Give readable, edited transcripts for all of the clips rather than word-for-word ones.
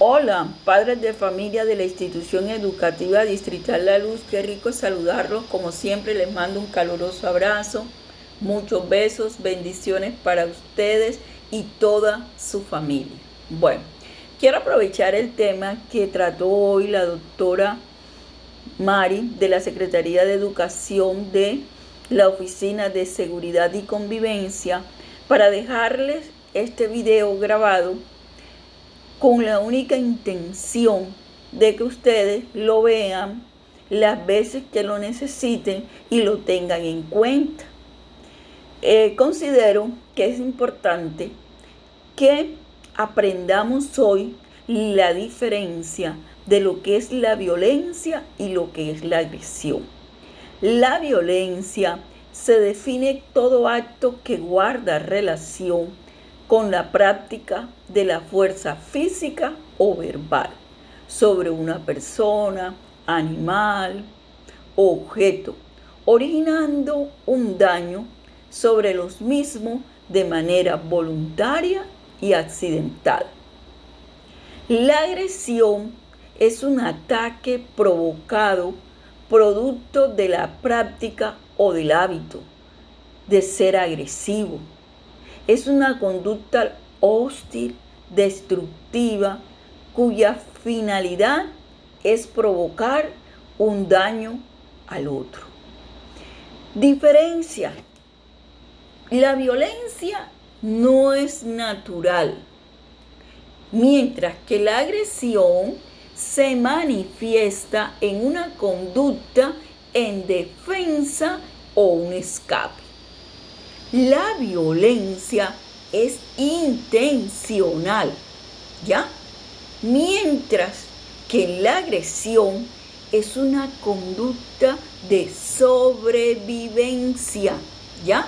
Hola, padres de familia de la institución educativa distrital La Luz, qué rico saludarlos. Como siempre les mando un caluroso abrazo, muchos besos, bendiciones para ustedes y toda su familia. Bueno, quiero aprovechar el tema que trató hoy la doctora Mari de la Secretaría de Educación de la Oficina de Seguridad y Convivencia para dejarles este video grabado con la única intención de que ustedes lo vean las veces que lo necesiten y lo tengan en cuenta. Considero que es importante que aprendamos hoy la diferencia de lo que es la violencia y lo que es la agresión. La violencia se define todo acto que guarda relación con la práctica de la fuerza física o verbal sobre una persona, animal o objeto, originando un daño sobre los mismos de manera voluntaria y accidental. La agresión es un ataque provocado producto de la práctica o del hábito de ser agresivo. Es una conducta hostil, destructiva, cuya finalidad es provocar un daño al otro. Diferencia. La violencia no es natural, mientras que la agresión se manifiesta en una conducta en defensa o un escape. La violencia es intencional, ¿ya? Mientras que la agresión es una conducta de sobrevivencia, ¿ya?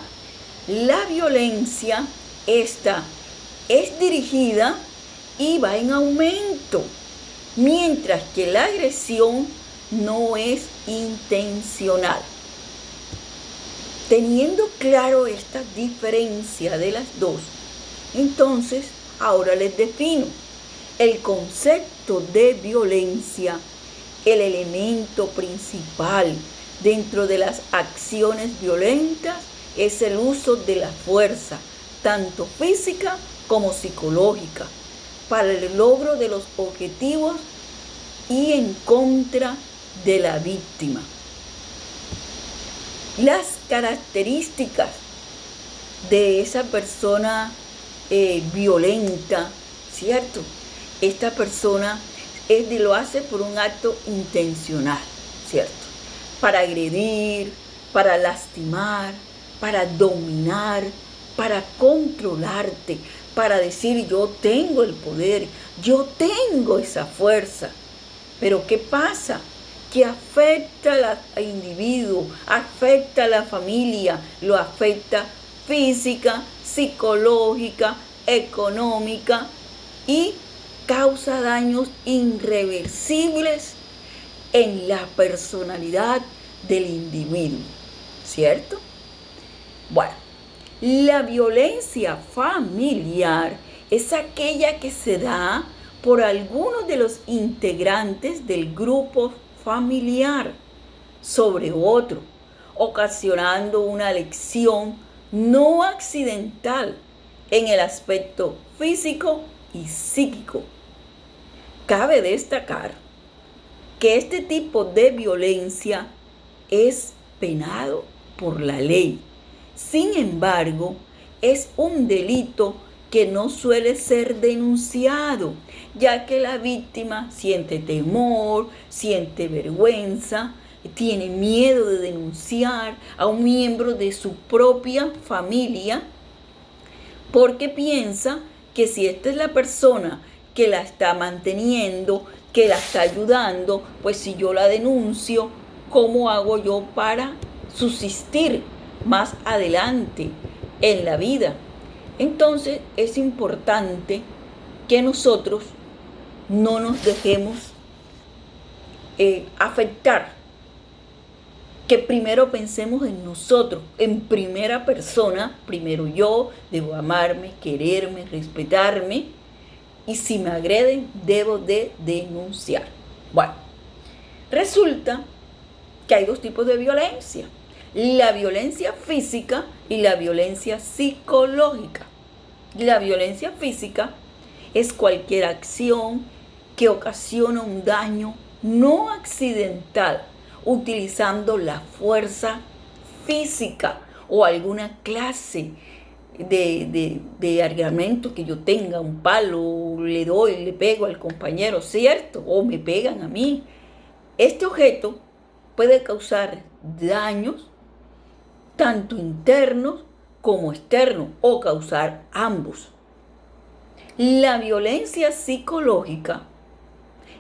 La violencia esta es dirigida y va en aumento, mientras que la agresión no es intencional. Teniendo claro esta diferencia de las dos, entonces ahora les defino el concepto de violencia. El elemento principal dentro de las acciones violentas es el uso de la fuerza, tanto física como psicológica, para el logro de los objetivos y en contra de la víctima. Las características de esa persona violenta, ¿cierto? Esta persona lo hace por un acto intencional, ¿cierto? Para agredir, para lastimar, para dominar, para controlarte, para decir yo tengo el poder, yo tengo esa fuerza. Pero ¿qué pasa? Que afecta al individuo, afecta a la familia, lo afecta física, psicológica, económica y causa daños irreversibles en la personalidad del individuo, ¿cierto? Bueno, la violencia familiar es aquella que se da por algunos de los integrantes del grupo familiar sobre otro, ocasionando una lesión no accidental en el aspecto físico y psíquico. Cabe destacar que este tipo de violencia es penado por la ley. Sin embargo, es un delito que no suele ser denunciado, ya que la víctima siente temor, siente vergüenza, tiene miedo de denunciar a un miembro de su propia familia, porque piensa que si esta es la persona que la está manteniendo, que la está ayudando, pues si yo la denuncio, ¿cómo hago yo para subsistir más adelante en la vida? Entonces es importante que nosotros no nos dejemos afectar, que primero pensemos en nosotros, en primera persona. Primero yo debo amarme, quererme, respetarme y si me agreden, debo de denunciar. Bueno, resulta que hay dos tipos de violencia: la violencia física y la violencia psicológica. La violencia física es cualquier acción que ocasiona un daño no accidental utilizando la fuerza física o alguna clase de armamento que yo tenga, un palo, le doy, le pego al compañero, ¿cierto? O me pegan a mí. Este objeto puede causar daños tanto internos como externos o causar ambos. La violencia psicológica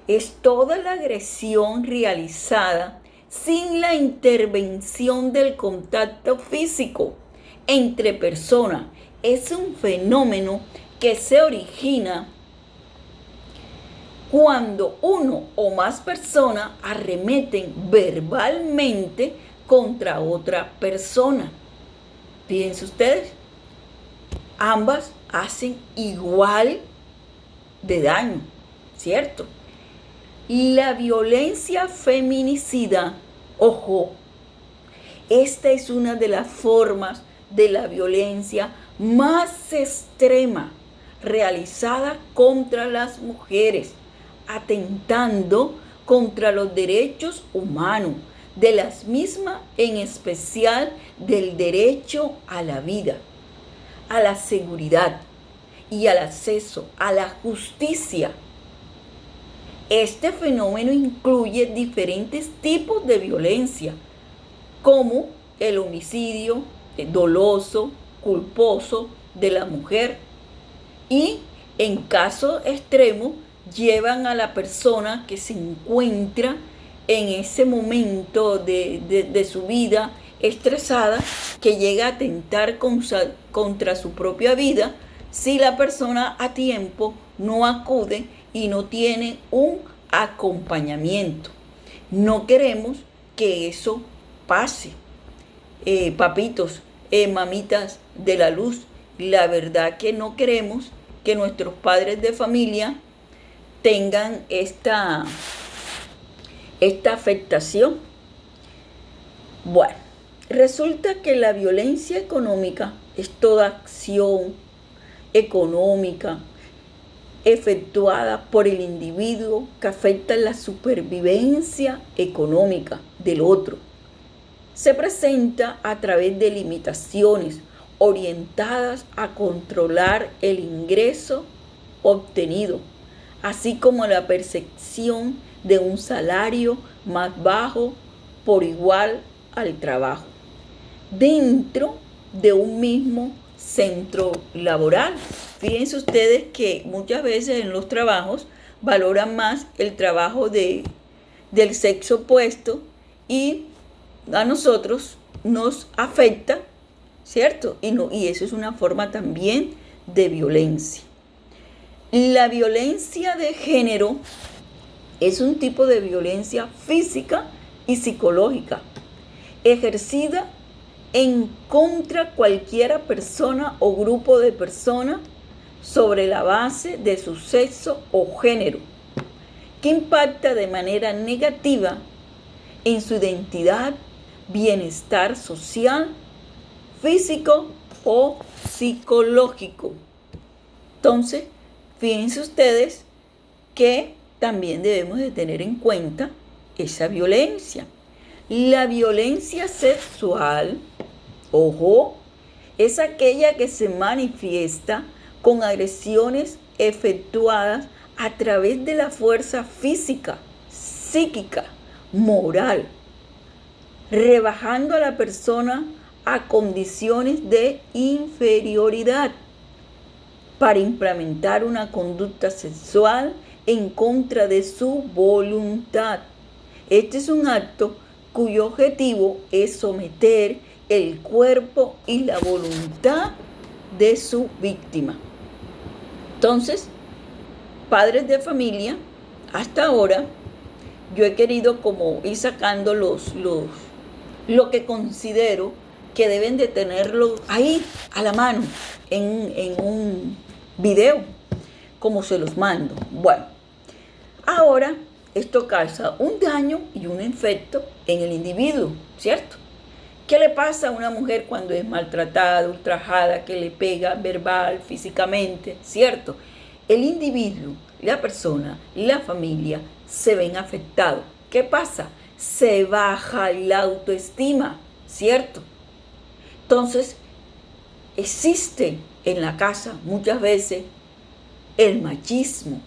es toda la agresión realizada sin la intervención del contacto físico entre personas. Es un fenómeno que se origina cuando uno o más personas arremeten verbalmente contra otra persona. Fíjense ustedes, ambas hacen igual de daño, ¿cierto? La violencia feminicida, ojo, esta es una de las formas de la violencia más extrema realizada contra las mujeres, atentando contra los derechos humanos de las mismas, en especial del derecho a la vida, a la seguridad y al acceso a la justicia. Este fenómeno incluye diferentes tipos de violencia, como el homicidio doloso, culposo de la mujer, y en caso extremo llevan a la persona que se encuentra en ese momento de su vida estresada, que llega a atentar contra su propia vida si la persona a tiempo no acude y no tiene un acompañamiento. No queremos que eso pase. Papitos, mamitas de la luz, la verdad que no queremos que nuestros padres de familia tengan esta afectación. Bueno, resulta que la violencia económica es toda acción económica efectuada por el individuo que afecta la supervivencia económica del otro. Se presenta a través de limitaciones orientadas a controlar el ingreso obtenido, así como la percepción de un salario más bajo por igual al trabajo, dentro de un mismo centro laboral. Fíjense ustedes que muchas veces en los trabajos valoran más el trabajo del sexo opuesto y a nosotros nos afecta, ¿cierto? Y eso es una forma también de violencia. La violencia de género es un tipo de violencia física y psicológica ejercida en contra cualquier persona o grupo de personas sobre la base de su sexo o género, que impacta de manera negativa en su identidad, bienestar social, físico o psicológico. Entonces, fíjense ustedes que también debemos de tener en cuenta esa violencia. La violencia sexual, ojo, es aquella que se manifiesta con agresiones efectuadas a través de la fuerza física, psíquica, moral, rebajando a la persona a condiciones de inferioridad para implementar una conducta sexual en contra de su voluntad. Este es un acto cuyo objetivo es someter el cuerpo y la voluntad de su víctima. Entonces, padres de familia, hasta ahora yo he querido como ir sacando lo que considero que deben de tenerlo ahí a la mano en un video, como se los mando. Bueno, ahora esto causa un daño y un efecto en el individuo, ¿cierto? ¿Qué le pasa a una mujer cuando es maltratada, ultrajada, que le pega verbal, físicamente, ¿cierto? El individuo, la persona, la familia se ven afectados. ¿Qué pasa? Se baja la autoestima, ¿cierto? Entonces, existe en la casa muchas veces el machismo,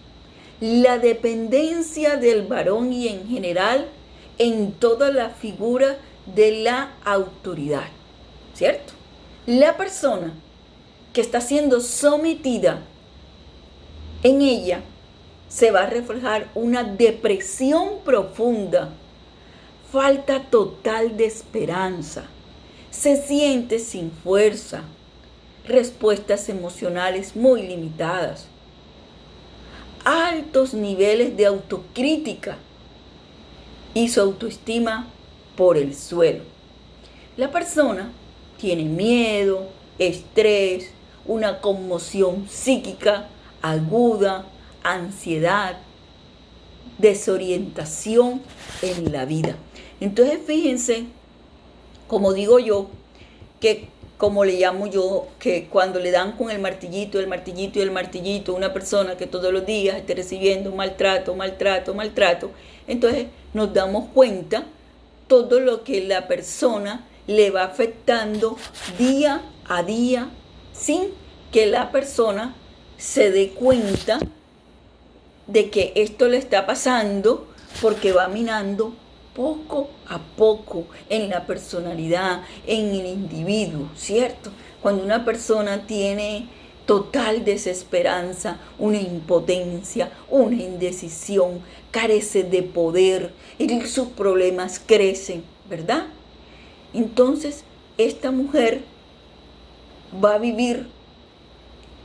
la dependencia del varón y en general en toda la figura de la autoridad, ¿cierto? La persona que está siendo sometida en ella se va a reflejar una depresión profunda, falta total de esperanza, se siente sin fuerza, respuestas emocionales muy limitadas, altos niveles de autocrítica y su autoestima por el suelo. La persona tiene miedo, estrés, una conmoción psíquica aguda, ansiedad, desorientación en la vida. Entonces fíjense, como digo yo, que como le llamo yo, que cuando le dan con el martillito, una persona que todos los días esté recibiendo maltrato, entonces nos damos cuenta todo lo que la persona le va afectando día a día sin que la persona se dé cuenta de que esto le está pasando, porque va minando poco a poco en la personalidad, en el individuo, ¿cierto? Cuando una persona tiene total desesperanza, una impotencia, una indecisión, carece de poder, y sus problemas crecen, ¿verdad? Entonces, esta mujer va a vivir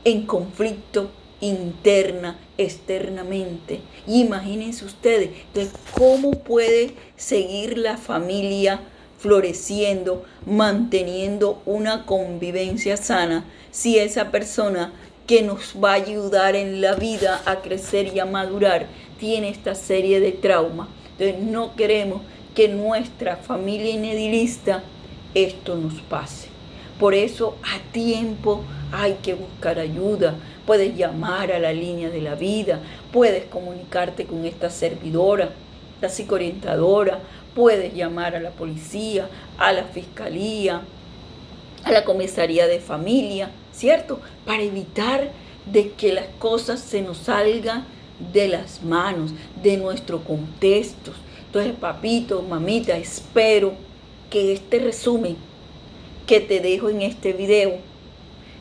en conflicto interna, externamente. Y imagínense ustedes, entonces, ¿cómo puede seguir la familia floreciendo, manteniendo una convivencia sana, si esa persona que nos va a ayudar en la vida a crecer y a madurar tiene esta serie de traumas? Entonces, no queremos que nuestra familia inedilista esto nos pase. Por eso, a tiempo hay que buscar ayuda. Puedes llamar a la línea de la vida, puedes comunicarte con esta servidora, la psicoorientadora, puedes llamar a la policía, a la fiscalía, a la comisaría de familia, ¿cierto? Para evitar de que las cosas se nos salgan de las manos, de nuestro contexto. Entonces, papito, mamita, espero que este resumen que te dejo en este video,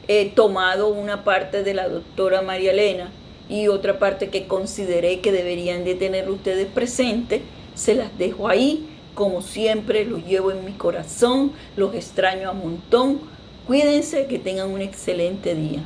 he tomado una parte de la doctora María Elena y otra parte que consideré que deberían de tener ustedes presentes, se las dejo ahí. Como siempre, los llevo en mi corazón, los extraño a montón. Cuídense, que tengan un excelente día.